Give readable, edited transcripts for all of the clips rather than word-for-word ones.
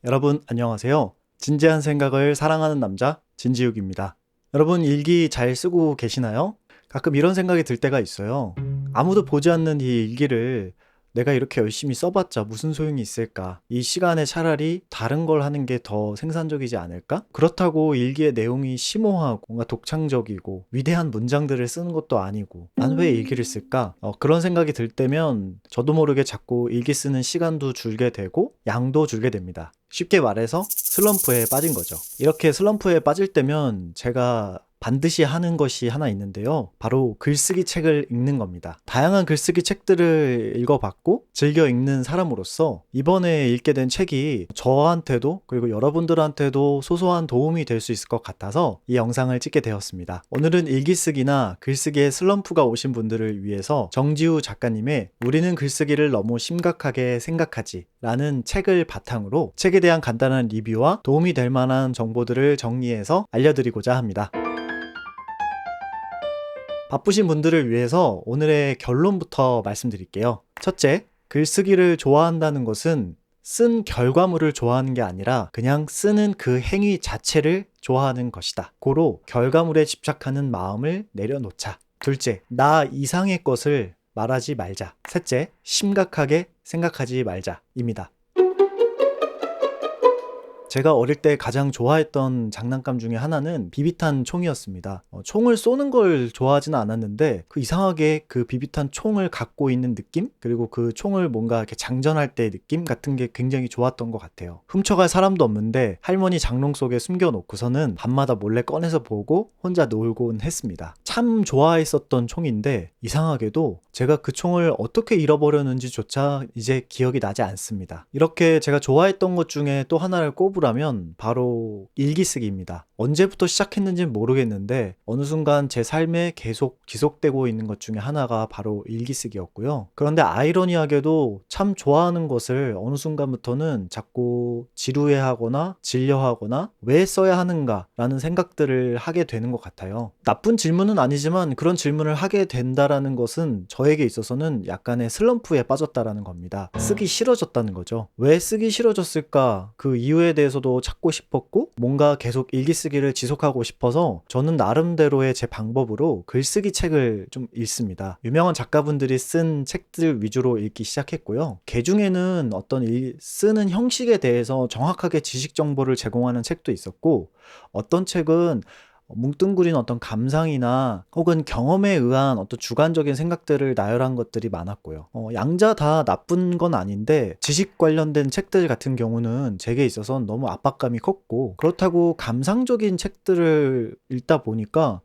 여러분 안녕하세요. 진지한 생각을 사랑하는 남자 진지욱입니다. 여러분 일기 잘 쓰고 계시나요? 가끔 이런 생각이 들 때가 있어요. 아무도 보지 않는 이 일기를 내가 이렇게 열심히 써봤자 무슨 소용이 있을까? 이 시간에 차라리 다른 걸 하는 게 더 생산적이지 않을까? 그렇다고 일기의 내용이 심오하고 뭔가 독창적이고 위대한 문장들을 쓰는 것도 아니고 난 왜 일기를 쓸까? 그런 생각이 들 때면 저도 모르게 자꾸 일기 쓰는 시간도 줄게 되고 양도 줄게 됩니다. 쉽게 말해서 슬럼프에 빠진 거죠. 이렇게 슬럼프에 빠질 때면 제가 반드시 하는 것이 하나 있는데요. 바로 글쓰기 책을 읽는 겁니다. 다양한 글쓰기 책들을 읽어봤고 즐겨 읽는 사람으로서 이번에 읽게 된 책이 저한테도 그리고 여러분들한테도 소소한 도움이 될 수 있을 것 같아서 이 영상을 찍게 되었습니다. 오늘은 일기쓰기나 글쓰기에 슬럼프가 오신 분들을 위해서 정지우 작가님의 우리는 글쓰기를 너무 심각하게 생각하지 라는 책을 바탕으로 책에 대한 간단한 리뷰와 도움이 될 만한 정보들을 정리해서 알려드리고자 합니다. 바쁘신 분들을 위해서 오늘의 결론부터 말씀드릴게요. 첫째, 글쓰기를 좋아한다는 것은 쓴 결과물을 좋아하는 게 아니라 그냥 쓰는 그 행위 자체를 좋아하는 것이다. 고로 결과물에 집착하는 마음을 내려놓자. 둘째, 나 이상의 것을 말하지 말자. 셋째, 심각하게 생각하지 말자입니다. 제가 어릴 때 가장 좋아했던 장난감 중에 하나는 비비탄 총이었습니다. 총을 쏘는 걸 좋아하지는 않았는데 이상하게 그 비비탄 총을 갖고 있는 느낌? 그리고 그 총을 뭔가 이렇게 장전할 때의 느낌 같은 게 굉장히 좋았던 것 같아요. 훔쳐갈 사람도 없는데 할머니 장롱 속에 숨겨놓고서는 밤마다 몰래 꺼내서 보고 혼자 놀곤 했습니다. 참 좋아했었던 총인데 이상하게도 제가 그 총을 어떻게 잃어버렸는지조차 이제 기억이 나지 않습니다. 이렇게 제가 좋아했던 것 중에 또 하나를 꼽으라면 바로 일기쓰기입니다. 언제부터 시작했는지는 모르겠는데 어느 순간 제 삶에 계속 지속되고 있는 것 중에 하나가 바로 일기쓰기였고요. 그런데 아이러니하게도 참 좋아하는 것을 어느 순간부터는 자꾸 지루해하거나 질려하거나 왜 써야 하는가라는 생각들을 하게 되는 것 같아요. 나쁜 질문은 아니지만 그런 질문을 하게 된다라는 것은 저에게 있어서는 약간의 슬럼프에 빠졌다라는 겁니다. 쓰기 싫어졌다는 거죠. 왜 쓰기 싫어졌을까? 그 이유에 대해서도 찾고 싶었고 뭔가 계속 일기쓰기를 지속하고 싶어서 저는 나름대로의 제 방법으로 글쓰기 책을 좀 읽습니다. 유명한 작가분들이 쓴 책들 위주로 읽기 시작했고요. 그 중에는 어떤 쓰는 형식에 대해서 정확하게 지식 정보를 제공하는 책도 있었고 어떤 책은 뭉뚱그린 어떤 감상이나 혹은 경험에 의한 어떤 주관적인 생각들을 나열한 것들이 많았고요. 양자 다 나쁜 건 아닌데 지식 관련된 책들 같은 경우는 제게 있어서는 너무 압박감이 컸고 그렇다고 감상적인 책들을 읽다 보니까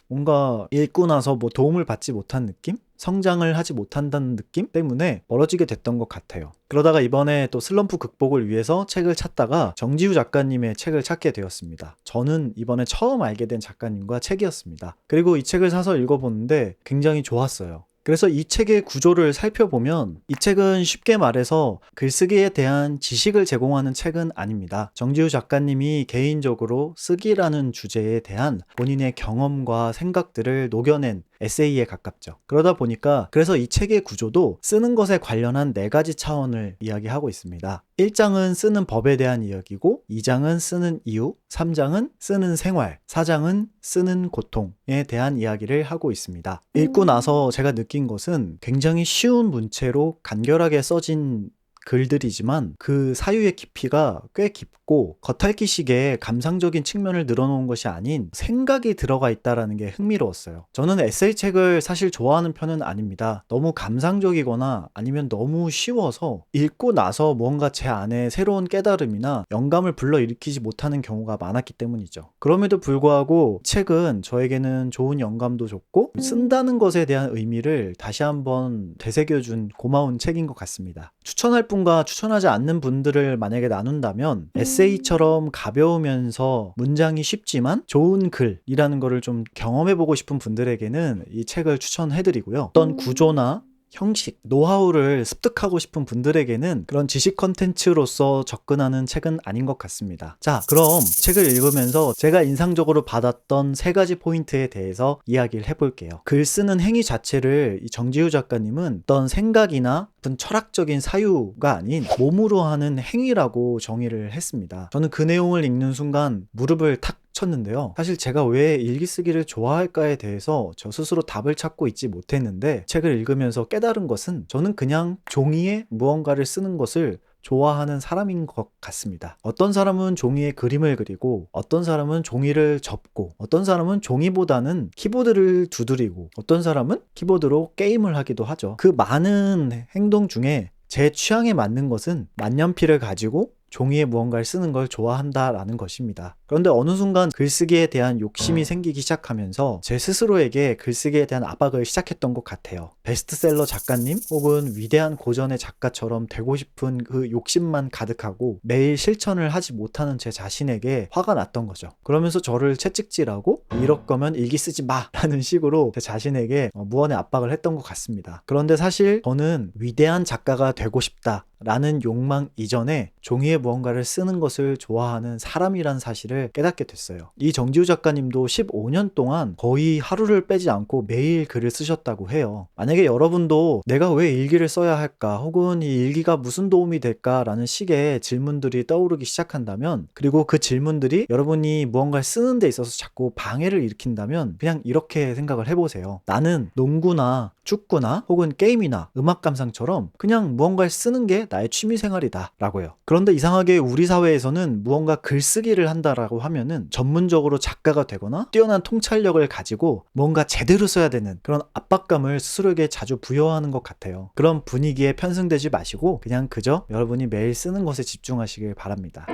뭔가 읽고 나서 뭐 도움을 받지 못한 느낌? 성장을 하지 못한다는 느낌 때문에 멀어지게 됐던 것 같아요. 그러다가 이번에 또 슬럼프 극복을 위해서 책을 찾다가 정지우 작가님의 책을 찾게 되었습니다. 저는 이번에 처음 알게 된 작가님과 책이었습니다. 그리고 이 책을 사서 읽어보는데 굉장히 좋았어요. 그래서 이 책의 구조를 살펴보면 이 책은 쉽게 말해서 글쓰기에 대한 지식을 제공하는 책은 아닙니다. 정지우 작가님이 개인적으로 쓰기라는 주제에 대한 본인의 경험과 생각들을 녹여낸 에세이에 가깝죠. 그러다 보니까 그래서 이 책의 구조도 쓰는 것에 관련한 4가지 차원을 이야기하고 있습니다. 1장은 쓰는 법에 대한 이야기고 2장은 쓰는 이유, 3장은 쓰는 생활, 4장은 쓰는 고통에 대한 이야기를 하고 있습니다. 읽고 나서 제가 느낀 것은 굉장히 쉬운 문체로 간결하게 써진 글들이지만 그 사유의 깊이가 꽤 깊고 겉핥기식의 감상적인 측면을 늘어놓은 것이 아닌 생각이 들어가 있다는 게 흥미로웠어요. 저는 에세이 책을 사실 좋아하는 편은 아닙니다. 너무 감상적이거나 아니면 너무 쉬워서 읽고 나서 뭔가 제 안에 새로운 깨달음이나 영감을 불러일으키지 못하는 경우가 많았기 때문이죠. 그럼에도 불구하고 책은 저에게는 좋은 영감도 줬고 쓴다는 것에 대한 의미를 다시 한번 되새겨준 고마운 책인 것 같습니다. 추천할 분과 추천하지 않는 분들을 만약에 나눈다면 에세이처럼 가벼우면서 문장이 쉽지만 좋은 글이라는 거를 좀 경험해보고 싶은 분들에게는 이 책을 추천해드리고요. 어떤 구조나 형식, 노하우를 습득하고 싶은 분들에게는 그런 지식 컨텐츠로서 접근하는 책은 아닌 것 같습니다. 자, 그럼 책을 읽으면서 제가 인상적으로 받았던 3가지 포인트에 대해서 이야기를 해볼게요. 글 쓰는 행위 자체를 이 정지우 작가님은 어떤 생각이나 깊은 철학적인 사유가 아닌 몸으로 하는 행위라고 정의를 했습니다. 저는 그 내용을 읽는 순간 무릎을 탁 쳤는데요. 사실 제가 왜 일기 쓰기를 좋아할까에 대해서 저 스스로 답을 찾고 있지 못했는데, 책을 읽으면서 깨달은 것은 저는 그냥 종이에 무언가를 쓰는 것을 좋아하는 사람인 것 같습니다. 어떤 사람은 종이에 그림을 그리고, 어떤 사람은 종이를 접고, 어떤 사람은 종이보다는 키보드를 두드리고, 어떤 사람은 키보드로 게임을 하기도 하죠. 그 많은 행동 중에 제 취향에 맞는 것은 만년필을 가지고 종이에 무언가를 쓰는 걸 좋아한다라는 것입니다. 그런데 어느 순간 글쓰기에 대한 욕심이 생기기 시작하면서 제 스스로에게 글쓰기에 대한 압박을 시작했던 것 같아요. 베스트셀러 작가님 혹은 위대한 고전의 작가처럼 되고 싶은 그 욕심만 가득하고 매일 실천을 하지 못하는 제 자신에게 화가 났던 거죠. 그러면서 저를 채찍질하고 이럴 거면 일기 쓰지 마! 라는 식으로 제 자신에게 무언의 압박을 했던 것 같습니다. 그런데 사실 저는 위대한 작가가 되고 싶다 라는 욕망 이전에 종이에 무언가를 쓰는 것을 좋아하는 사람이란 사실을 깨닫게 됐어요. 이 정지우 작가님도 15년 동안 거의 하루를 빼지 않고 매일 글을 쓰셨다고 해요. 만약에 여러분도 내가 왜 일기를 써야 할까, 혹은 이 일기가 무슨 도움이 될까 라는 식의 질문들이 떠오르기 시작한다면, 그리고 그 질문들이 여러분이 무언가를 쓰는 데 있어서 자꾸 방해를 일으킨다면 그냥 이렇게 생각을 해보세요. 나는 농구나 축구나 혹은 게임이나 음악 감상처럼 그냥 무언가를 쓰는 게 나의 취미생활이다 라고요. 그런데 이상하게 우리 사회에서는 무언가 글쓰기를 한다라고 하면은 전문적으로 작가가 되거나 뛰어난 통찰력을 가지고 뭔가 제대로 써야 되는 그런 압박감을 스스로에게 자주 부여하는 것 같아요. 그런 분위기에 편승되지 마시고 그냥 그저 여러분이 매일 쓰는 것에 집중하시길 바랍니다.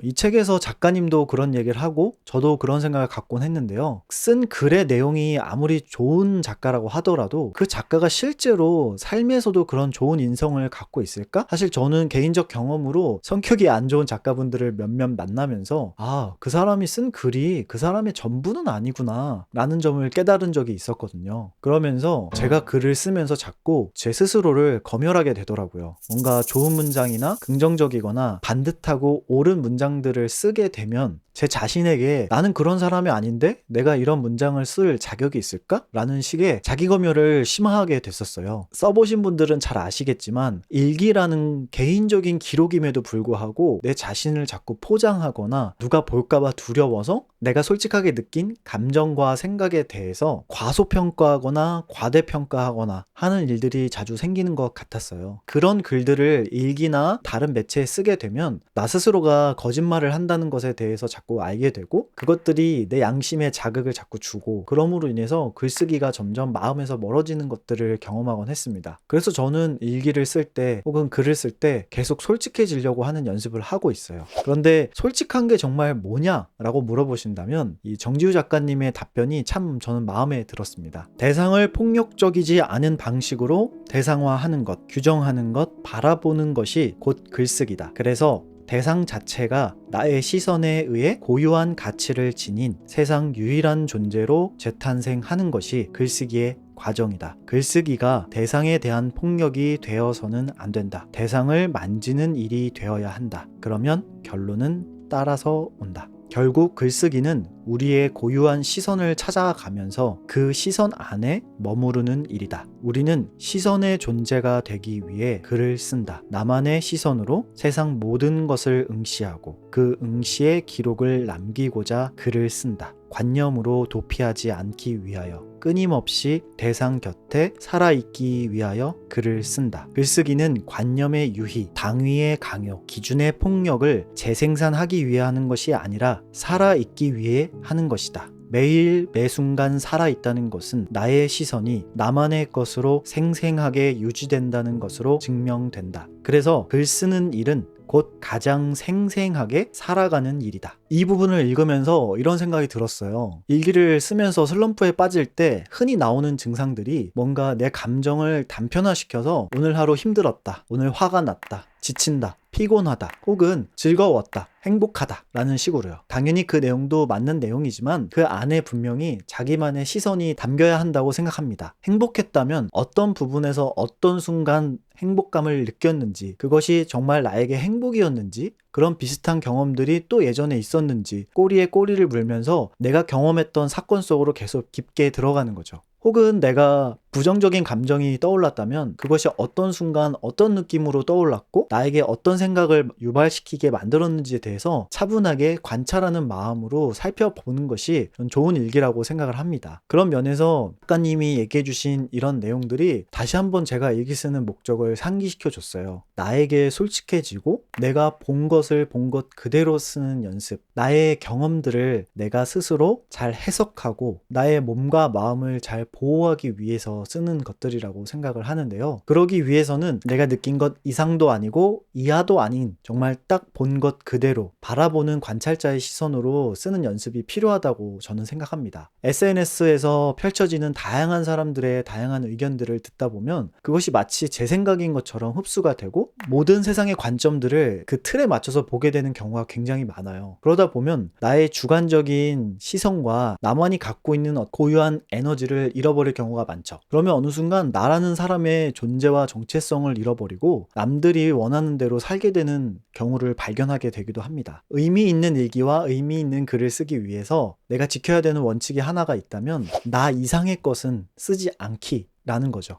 이 책에서 작가님도 그런 얘기를 하고 저도 그런 생각을 갖곤 했는데요. 쓴 글의 내용이 아무리 좋은 작가라고 하더라도 그 작가가 실제로 삶에서도 그런 좋은 인성을 갖고 있을까? 사실 저는 개인적 경험으로 성격이 안 좋은 작가분들을 몇몇 만나면서 그 사람이 쓴 글이 그 사람의 전부는 아니구나 라는 점을 깨달은 적이 있었거든요. 그러면서 제가 글을 쓰면서 자꾸 제 스스로를 검열하게 되더라고요. 뭔가 좋은 문장이나 긍정적이거나 반듯하고 옳은 문장들을 쓰게 되면 제 자신에게 나는 그런 사람이 아닌데 내가 이런 문장을 쓸 자격이 있을까? 라는 식의 자기검열을 심하게 됐었어요. 써보신 분들은 잘 아시겠지만 일기라는 개인적인 기록임에도 불구하고 내 자신을 자꾸 포장하거나 누가 볼까봐 두려워서 내가 솔직하게 느낀 감정과 생각에 대해서 과소평가하거나 과대평가하거나 하는 일들이 자주 생기는 것 같았어요. 그런 글들을 일기나 다른 매체에 쓰게 되면 나 스스로가 거짓말을 한다는 것에 대해서 자꾸 알게 되고 그것들이 내 양심에 자극을 자꾸 주고 그럼으로 인해서 글쓰기가 점점 마음에서 멀어지는 것들을 경험하곤 했습니다. 그래서 저는 일기를 쓸 때 혹은 글을 쓸 때 계속 솔직해지려고 하는 연습을 하고 있어요. 그런데 솔직한 게 정말 뭐냐라고 물어보신다면 이 정지우 작가님의 답변이 참 저는 마음에 들었습니다. 대상을 폭력적이지 않은 방식으로 대상화하는 것, 규정하는 것, 바라보는 것이 곧 글쓰기다. 그래서 대상 자체가 나의 시선에 의해 고유한 가치를 지닌 세상 유일한 존재로 재탄생하는 것이 글쓰기의 과정이다. 글쓰기가 대상에 대한 폭력이 되어서는 안 된다. 대상을 만지는 일이 되어야 한다. 그러면 결론은 따라서 온다. 결국 글쓰기는 우리의 고유한 시선을 찾아가면서 그 시선 안에 머무르는 일이다. 우리는 시선의 존재가 되기 위해 글을 쓴다. 나만의 시선으로 세상 모든 것을 응시하고 그 응시의 기록을 남기고자 글을 쓴다. 관념으로 도피하지 않기 위하여 끊임없이 대상 곁에 살아있기 위하여 글을 쓴다. 글쓰기는 관념의 유희, 당위의 강요, 기준의 폭력을 재생산하기 위해 하는 것이 아니라 살아있기 위해 하는 것이다. 매일 매순간 살아있다는 것은 나의 시선이 나만의 것으로 생생하게 유지된다는 것으로 증명된다. 그래서 글 쓰는 일은 곧 가장 생생하게 살아가는 일이다. 이 부분을 읽으면서 이런 생각이 들었어요. 일기를 쓰면서 슬럼프에 빠질 때 흔히 나오는 증상들이 뭔가 내 감정을 단편화시켜서 오늘 하루 힘들었다, 오늘 화가 났다, 지친다, 피곤하다, 혹은 즐거웠다, 행복하다 라는 식으로요. 당연히 그 내용도 맞는 내용이지만 그 안에 분명히 자기만의 시선이 담겨야 한다고 생각합니다. 행복했다면 어떤 부분에서 어떤 순간 행복감을 느꼈는지, 그것이 정말 나에게 행복이었는지, 그런 비슷한 경험들이 또 예전에 있었는지 꼬리에 꼬리를 물면서 내가 경험했던 사건 속으로 계속 깊게 들어가는 거죠. 혹은 내가 부정적인 감정이 떠올랐다면 그것이 어떤 순간 어떤 느낌으로 떠올랐고 나에게 어떤 생각을 유발시키게 만들었는지에 대해서 차분하게 관찰하는 마음으로 살펴보는 것이 좋은 일기라고 생각을 합니다. 그런 면에서 작가님이 얘기해 주신 이런 내용들이 다시 한번 제가 일기 쓰는 목적을 상기시켜 줬어요. 나에게 솔직해지고 내가 본 것을 본 것 그대로 쓰는 연습, 나의 경험들을 내가 스스로 잘 해석하고 나의 몸과 마음을 잘 보호하기 위해서 쓰는 것들이라고 생각을 하는데요. 그러기 위해서는 내가 느낀 것 이상도 아니고 이하도 아닌 정말 딱 본 것 그대로 바라보는 관찰자의 시선으로 쓰는 연습이 필요하다고 저는 생각합니다. SNS에서 펼쳐지는 다양한 사람들의 다양한 의견들을 듣다 보면 그것이 마치 제 생각인 것처럼 흡수가 되고 모든 세상의 관점들을 그 틀에 맞춰서 보게 되는 경우가 굉장히 많아요. 그러다 보면 나의 주관적인 시선과 나만이 갖고 있는 고유한 에너지를 잃어버릴 경우가 많죠. 그러면 어느 순간 나라는 사람의 존재와 정체성을 잃어버리고 남들이 원하는 대로 살게 되는 경우를 발견하게 되기도 합니다. 의미 있는 일기와 의미 있는 글을 쓰기 위해서 내가 지켜야 되는 원칙이 하나가 있다면 나 이상의 것은 쓰지 않기라는 거죠.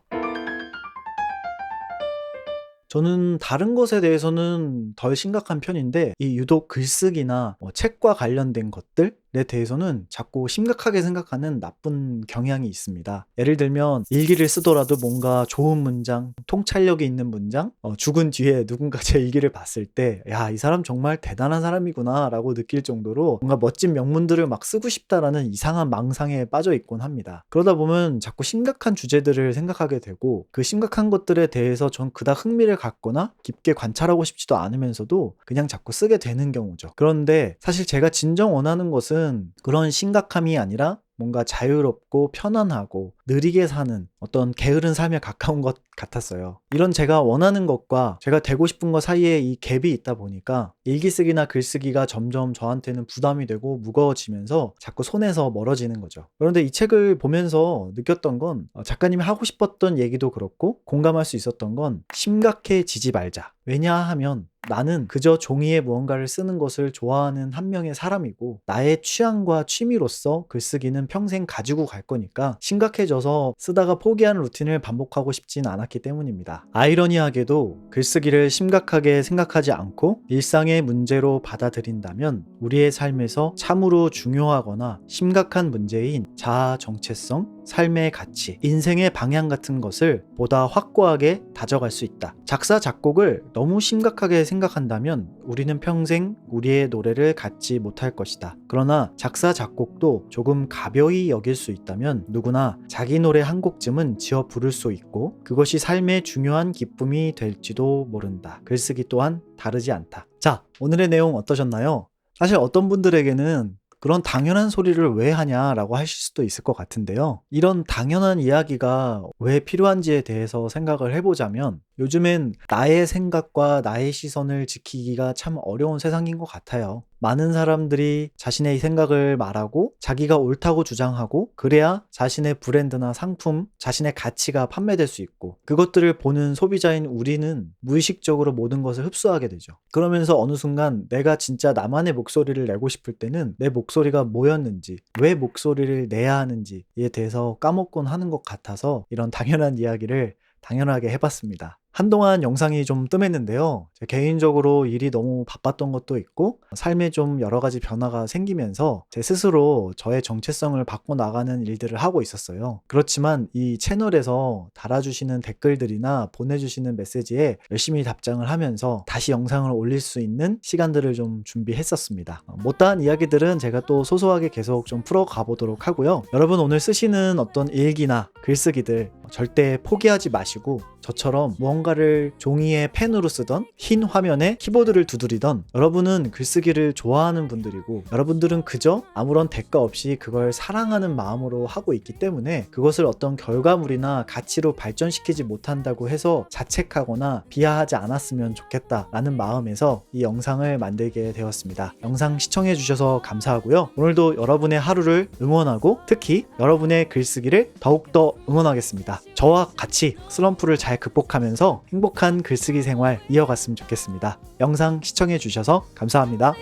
저는 다른 것에 대해서는 덜 심각한 편인데 이 유독 글쓰기나 책과 관련된 것들에 대해서는 자꾸 심각하게 생각하는 나쁜 경향이 있습니다. 예를 들면 일기를 쓰더라도 뭔가 좋은 문장, 통찰력이 있는 문장, 죽은 뒤에 누군가 제 일기를 봤을 때 야, 이 사람 정말 대단한 사람이구나 라고 느낄 정도로 뭔가 멋진 명문들을 막 쓰고 싶다라는 이상한 망상에 빠져 있곤 합니다. 그러다 보면 자꾸 심각한 주제들을 생각하게 되고 그 심각한 것들에 대해서 전 그닥 흥미를 갖거나 깊게 관찰하고 싶지도 않으면서도 그냥 자꾸 쓰게 되는 경우죠. 그런데 사실 제가 진정 원하는 것은 그런 심각함이 아니라 뭔가 자유롭고 편안하고 느리게 사는 어떤 게으른 삶에 가까운 것 같았어요. 이런 제가 원하는 것과 제가 되고 싶은 것 사이에 이 갭이 있다 보니까 일기 쓰기나 글쓰기가 점점 저한테는 부담이 되고 무거워지면서 자꾸 손에서 멀어지는 거죠. 그런데 이 책을 보면서 느꼈던 건 작가님이 하고 싶었던 얘기도 그렇고 공감할 수 있었던 건 심각해지지 말자. 왜냐하면 나는 그저 종이에 무언가를 쓰는 것을 좋아하는 한 명의 사람이고 나의 취향과 취미로서 글쓰기는 평생 가지고 갈 거니까 심각해져서 쓰다가 포기하는 루틴을 반복하고 싶진 않았기 때문입니다. 아이러니하게도 글쓰기를 심각하게 생각하지 않고 일상의 문제로 받아들인다면 우리의 삶에서 참으로 중요하거나 심각한 문제인 자아 정체성, 삶의 가치, 인생의 방향 같은 것을 보다 확고하게 다져갈 수 있다. 작사, 작곡을 너무 심각하게 생각한다면 우리는 평생 우리의 노래를 갖지 못할 것이다. 그러나 작사, 작곡도 조금 가벼이 여길 수 있다면 누구나 자기 노래 한 곡쯤은 지어 부를 수 있고 그것이 삶의 중요한 기쁨이 될지도 모른다. 글쓰기 또한 다르지 않다. 자, 오늘의 내용 어떠셨나요? 사실 어떤 분들에게는 그런 당연한 소리를 왜 하냐라고 하실 수도 있을 것 같은데요. 이런 당연한 이야기가 왜 필요한지에 대해서 생각을 해보자면 요즘엔 나의 생각과 나의 시선을 지키기가 참 어려운 세상인 것 같아요. 많은 사람들이 자신의 생각을 말하고 자기가 옳다고 주장하고 그래야 자신의 브랜드나 상품, 자신의 가치가 판매될 수 있고 그것들을 보는 소비자인 우리는 무의식적으로 모든 것을 흡수하게 되죠. 그러면서 어느 순간 내가 진짜 나만의 목소리를 내고 싶을 때는 내 목소리가 뭐였는지, 왜 목소리를 내야 하는지에 대해서 까먹곤 하는 것 같아서 이런 당연한 이야기를 당연하게 해봤습니다. 한동안 영상이 좀 뜸했는데요. 개인적으로 일이 너무 바빴던 것도 있고 삶에 좀 여러 가지 변화가 생기면서 제 스스로 저의 정체성을 바꿔나가는 일들을 하고 있었어요. 그렇지만 이 채널에서 달아주시는 댓글들이나 보내주시는 메시지에 열심히 답장을 하면서 다시 영상을 올릴 수 있는 시간들을 좀 준비했었습니다. 못다한 이야기들은 제가 또 소소하게 계속 좀 풀어가 보도록 하고요. 여러분 오늘 쓰시는 어떤 일기나 글쓰기들 절대 포기하지 마시고 저처럼 무언가를 종이에 펜으로 쓰던 흰 화면에 키보드를 두드리던 여러분은 글쓰기를 좋아하는 분들이고 여러분들은 그저 아무런 대가 없이 그걸 사랑하는 마음으로 하고 있기 때문에 그것을 어떤 결과물이나 가치로 발전시키지 못한다고 해서 자책하거나 비하하지 않았으면 좋겠다라는 마음에서 이 영상을 만들게 되었습니다. 영상 시청해 주셔서 감사하고요. 오늘도 여러분의 하루를 응원하고 특히 여러분의 글쓰기를 더욱더 응원하겠습니다. 저와 같이 슬럼프를 잘 극복하면서 행복한 글쓰기 생활 이어갔으면 좋겠습니다. 영상 시청해 주셔서 감사합니다.